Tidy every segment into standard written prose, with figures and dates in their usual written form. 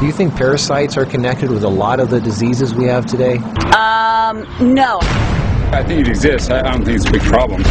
Do you think parasites are connected with a lot of the diseases we have today? No. I think it exists. I don't think it's a big problem.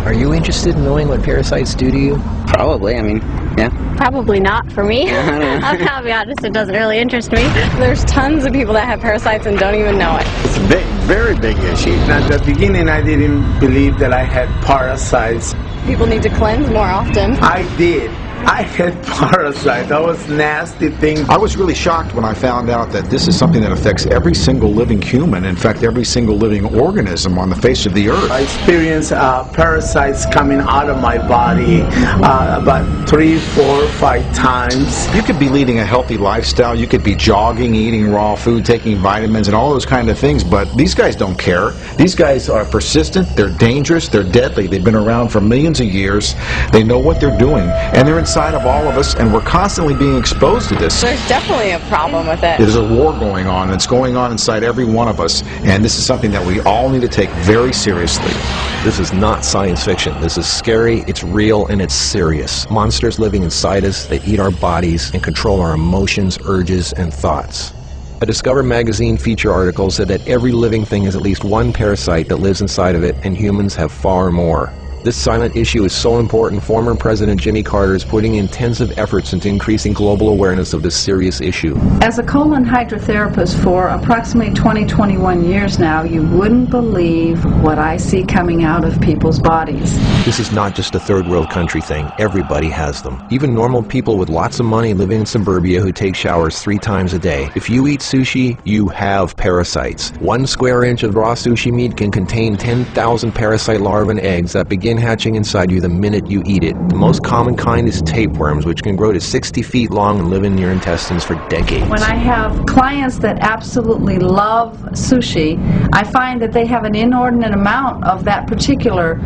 Are you interested in knowing what parasites do to you? Probably, I mean, yeah. Probably not for me. I'll be honest, it doesn't really interest me. There's tons of people that have parasites and don't even know it. It's a big, very big issue. At the beginning, I didn't believe that I had parasites. People need to cleanse more often. I did. I had parasites. That was nasty thing. I was really shocked when I found out that this is something that affects every single living human, in fact every single living organism on the face of the earth. I experienced parasites coming out of my body about 3, 4, 5 times. You could be leading a healthy lifestyle, you could be jogging, eating raw food, taking vitamins and all those kind of things, but these guys don't care. These guys are persistent, they're dangerous, they're deadly. They've been around for millions of years. They know what they're doing, and they're inside of all of us, and we're constantly being exposed to this. There's definitely a problem with it. There's a war going on, and it's going on inside every one of us, and this is something that we all need to take very seriously. This is not science fiction. This is scary, it's real, and it's serious. Monsters living inside us that eat our bodies and control our emotions, urges, and thoughts. A Discover magazine feature article said that every living thing has at least one parasite that lives inside of it, and humans have far more. This silent issue is so important, former President Jimmy Carter is putting intensive efforts into increasing global awareness of this serious issue. As a colon hydrotherapist for approximately 21 years now, you wouldn't believe what I see coming out of people's bodies. This is not just a third world country thing. Everybody has them. Even normal people with lots of money living in suburbia who take showers 3 times a day. If you eat sushi, you have parasites. 1 square inch of raw sushi meat can contain 10,000 parasite larvae and eggs that begin hatching inside you the minute you eat it. The most common kind is tapeworms, which can grow to 60 feet long and live in your intestines for decades. When I have clients that absolutely love sushi, I find that they have an inordinate amount of that particular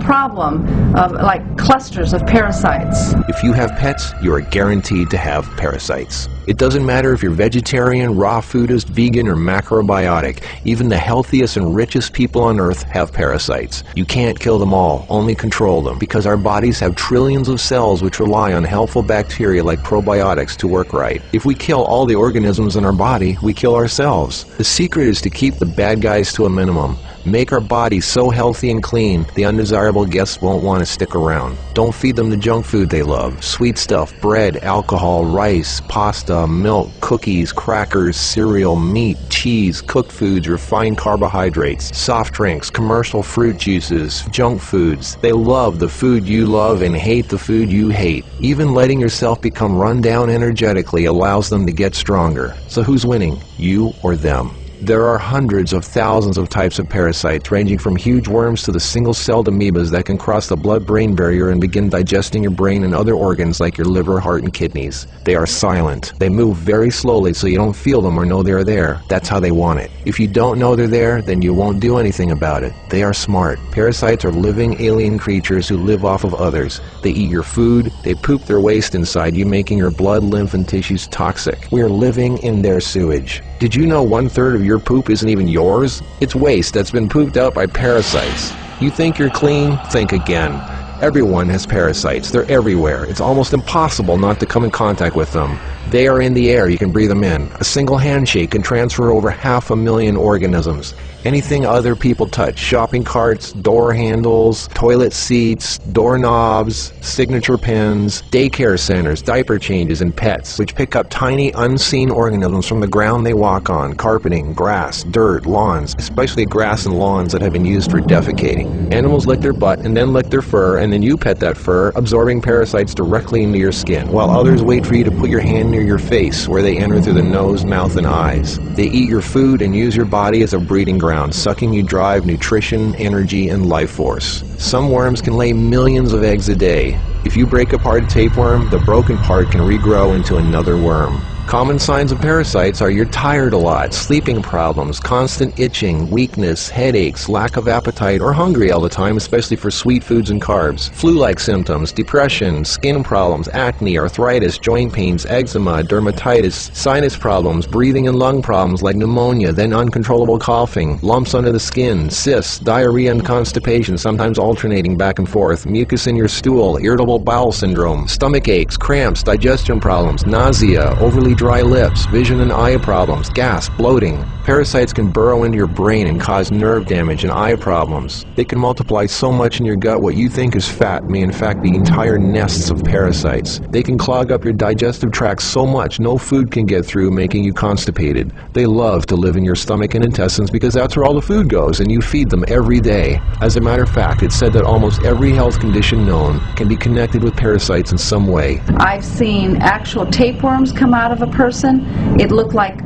problem, of like clusters of parasites. If you have pets, you are guaranteed to have parasites. It doesn't matter if you're vegetarian, raw foodist, vegan, or macrobiotic. Even the healthiest and richest people on earth have parasites. You can't kill them all, only control them, because our bodies have trillions of cells which rely on helpful bacteria like probiotics to work right. If we kill all the organisms in our body, we kill ourselves. The secret is to keep the bad guys to a minimum. Make our bodies so healthy and clean, the undesirable guests won't want to stick around. Don't feed them the junk food they love. Sweet stuff, bread, alcohol, rice, pasta, milk, cookies, crackers, cereal, meat, cheese, cooked foods, refined carbohydrates, soft drinks, commercial fruit juices, junk foods. They love the food you love and hate the food you hate. Even letting yourself become run down energetically allows them to get stronger. So who's winning, you or them? There are hundreds of thousands of types of parasites, ranging from huge worms to the single-celled amoebas that can cross the blood-brain barrier and begin digesting your brain and other organs like your liver, heart, and kidneys. They are silent. They move very slowly so you don't feel them or know they're there. That's how they want it. If you don't know they're there, then you won't do anything about it. They are smart. Parasites are living alien creatures who live off of others. They eat your food, they poop their waste inside you, making your blood, lymph, and tissues toxic. We are living in their sewage. Did you know 1/3 of your poop isn't even yours? It's waste that's been pooped out by parasites. You think you're clean? Think again. Everyone has parasites. They're everywhere. It's almost impossible not to come in contact with them. They are in the air. You can breathe them in. A single handshake can transfer over 500,000 organisms. Anything other people touch, shopping carts, door handles, toilet seats, doorknobs, signature pens, daycare centers, diaper changes, and pets, which pick up tiny unseen organisms from the ground they walk on, carpeting, grass, dirt, lawns, especially grass and lawns that have been used for defecating. Animals lick their butt and then lick their fur, and then you pet that fur, absorbing parasites directly into your skin, while others wait for you to put your hand near your face, where they enter through the nose, mouth, and eyes. They eat your food and use your body as a breeding ground, sucking you dry of nutrition, energy, and life force. Some worms can lay millions of eggs a day. If you break apart a tapeworm, the broken part can regrow into another worm. Common signs of parasites are you're tired a lot, sleeping problems, constant itching, weakness, headaches, lack of appetite, or hungry all the time, especially for sweet foods and carbs, flu-like symptoms, depression, skin problems, acne, arthritis, joint pains, eczema, dermatitis, sinus problems, breathing and lung problems like pneumonia, then uncontrollable coughing, lumps under the skin, cysts, diarrhea and constipation, sometimes alternating back and forth, mucus in your stool, irritable bowel syndrome, stomach aches, cramps, digestion problems, nausea, overly dry lips, vision and eye problems, gas, bloating. Parasites can burrow into your brain and cause nerve damage and eye problems. They can multiply so much in your gut what you think is fat may in fact be entire nests of parasites. They can clog up your digestive tract so much no food can get through, making you constipated. They love to live in your stomach and intestines because that's where all the food goes, and you feed them every day. As a matter of fact, it's said that almost every health condition known can be connected with parasites in some way. I've seen actual tapeworms come out of a person. It looked like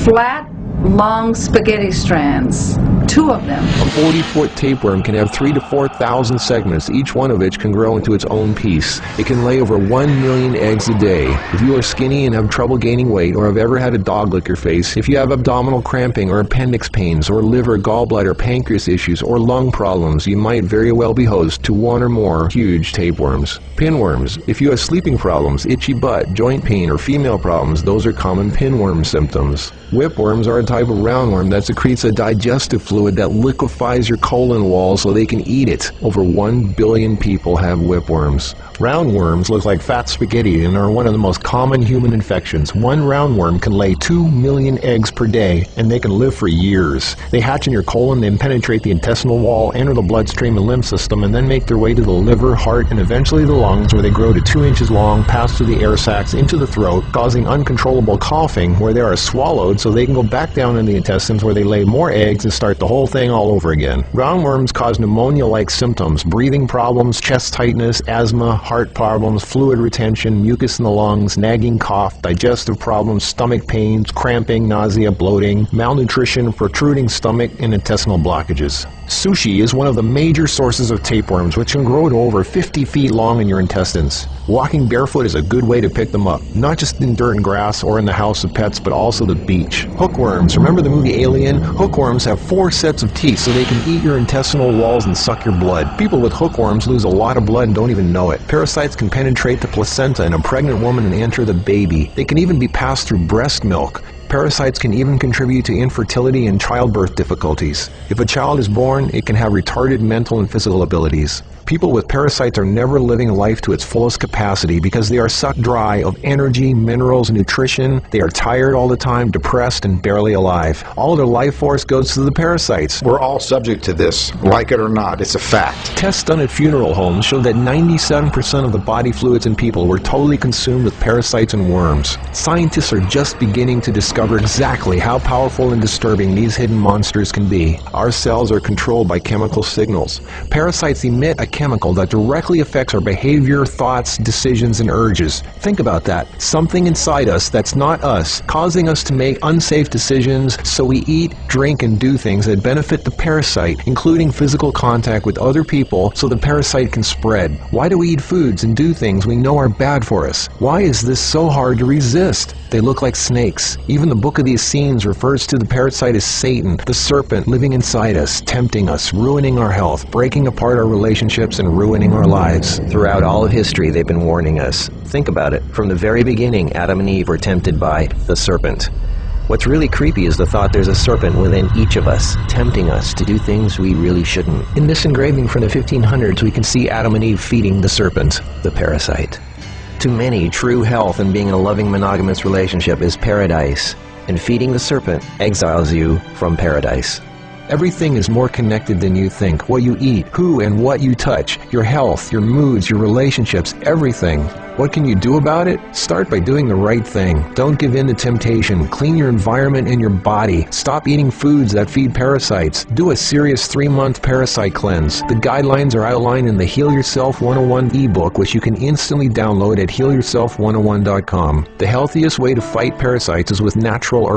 flat, long spaghetti strands. 2 of them. A 40-foot tapeworm can have 3,000 to 4,000 segments, each one of which can grow into its own piece. It can lay over 1 million eggs a day. If you are skinny and have trouble gaining weight, or have ever had a dog lick your face, if you have abdominal cramping or appendix pains, or liver, gallbladder, pancreas issues, or lung problems, you might very well be host to 1 or more huge tapeworms. Pinworms. If you have sleeping problems, itchy butt, joint pain, or female problems, those are common pinworm symptoms. Whipworms are a type of roundworm that secretes a digestive fluid that liquefies your colon wall so they can eat it. Over 1 billion people have whipworms. Roundworms look like fat spaghetti and are one of the most common human infections. One roundworm can lay 2 million eggs per day, and they can live for years. They hatch in your colon, then penetrate the intestinal wall, enter the bloodstream and lymph system, and then make their way to the liver, heart, and eventually the lungs, where they grow to 2 inches long, pass through the air sacs into the throat, causing uncontrollable coughing, where they are swallowed so they can go back down in the intestines, where they lay more eggs and start the whole thing all over again. Roundworms cause pneumonia-like symptoms, breathing problems, chest tightness, asthma, heart problems, fluid retention, mucus in the lungs, nagging cough, digestive problems, stomach pains, cramping, nausea, bloating, malnutrition, protruding stomach, and intestinal blockages. Sushi is one of the major sources of tapeworms, which can grow to over 50 feet long in your intestines. Walking barefoot is a good way to pick them up, not just in dirt and grass or in the house of pets, but also the beach. Hookworms. Remember the movie Alien? Hookworms have 4 sets of teeth so they can eat your intestinal walls and suck your blood. People with hookworms lose a lot of blood and don't even know it. Parasites can penetrate the placenta in a pregnant woman and enter the baby. They can even be passed through breast milk. Parasites can even contribute to infertility and childbirth difficulties. If a child is born, it can have retarded mental and physical abilities. People with parasites are never living life to its fullest capacity because they are sucked dry of energy, minerals, and nutrition. They are tired all the time, depressed, and barely alive. All of their life force goes to the parasites. We're all subject to this, like it or not. It's a fact. Tests done at funeral homes show that 97% of the body fluids in people were totally consumed with parasites and worms. Scientists are just beginning to discover exactly how powerful and disturbing these hidden monsters can be. Our cells are controlled by chemical signals. Parasites emit a chemical that directly affects our behavior, thoughts, decisions, and urges. Think about that. Something inside us that's not us, causing us to make unsafe decisions, so we eat, drink, and do things that benefit the parasite, including physical contact with other people so the parasite can spread. Why do we eat foods and do things we know are bad for us? Why is this so hard to resist? They look like snakes. Even the Book of the Essenes refers to the parasite as Satan, the serpent living inside us, tempting us, ruining our health, breaking apart our relationships, and ruining our lives. Throughout all of history, they've been warning us. Think about it. From the very beginning, Adam and Eve were tempted by the serpent. What's really creepy is the thought there's a serpent within each of us, tempting us to do things we really shouldn't. In this engraving from the 1500s, we can see Adam and Eve feeding the serpent, the parasite. To many, true health and being in a loving monogamous relationship is paradise, and feeding the serpent exiles you from paradise. Everything is more connected than you think. What you eat, who and what you touch, your health, your moods, your relationships, everything. What can you do about it? Start by doing the right thing. Don't give in to temptation. Clean your environment and your body. Stop eating foods that feed parasites. Do a serious 3-month parasite cleanse. The guidelines are outlined in the Heal Yourself 101 ebook, which you can instantly download at healyourself101.com. The healthiest way to fight parasites is with natural herbs.